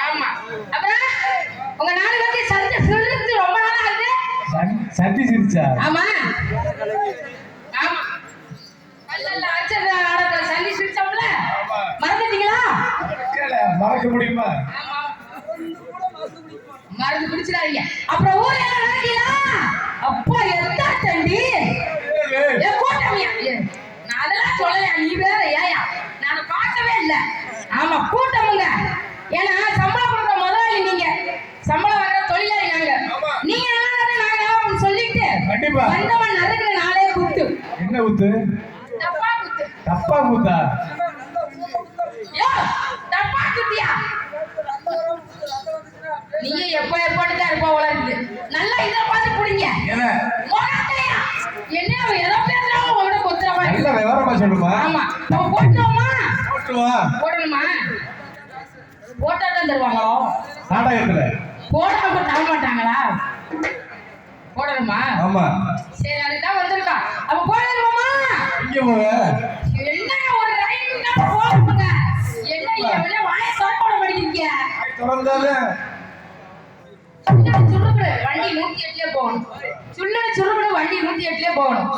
ஆமா அப்புறம் உங்க நாலு பேருக்கு சந்தி சிரிச்சு ரொம்ப நாளா ஆகுது. சந்தி சிரிச்சா? ஆமா ஆமா அல்லல்ல அச்சத ஆடல சந்தி சிரிச்சோம்ல மறந்துட்டீங்களா? மறக்க முடியுமா? ஆமா மறந்து பிடிச்சிடாதீங்க. அப்புறம் ஊர் எல்லாம் நடக்கீங்களா? அப்பா எத்தா தண்டி ஏ கூட்டமியா நான் அதெல்லாம் சொல்லலையா? நீ வேற ஏயா நான் பார்க்கவே இல்லை. ஆமா கூட்டமுங்க. ஏன்னா சம்பளம் கொடுக்குற முதலாளி நீங்க, சம்பளம் வர தொழிலாளி நாங்க. நீங்க நாங்க சொல்லிட்டு வந்தவன் நறுக்குற நாளே குத்து. என்ன குத்து? தப்பா குத்து. தப்பா குத்தா? யோ தப்பா குத்தியா? நீங்க எப்ப எப்படிதான் இருப்பா வளருது. நல்லா இதை பார்த்து புடிங்க. என்ன மொகத்தையா என்ன எதோ பேசுறாங்க உங்களோட கொத்துறவா? நல்ல விவரமா சொல்லுமா? ஆமா நம்ம போட்டுவோமா? போட்டுவா. போடணுமா? போட்டா தான் தருவாங்களோ நாடகத்துல? போடாம தர மாட்டாங்களா? போடணுமா? ஆமா. சரி அதுதான் வந்திருக்கா. அப்ப போடணுமா? இங்க போக என்ன ஒரு ரைட் தான் போடுங்க. என்ன எவ்வளவு வாயை தோட படிக்கிறீங்க? தொடர்ந்தாலே சுள்ளுடு வண்டி 108 போகணும். சுள்ளுடு வண்டி 108 போகணும்.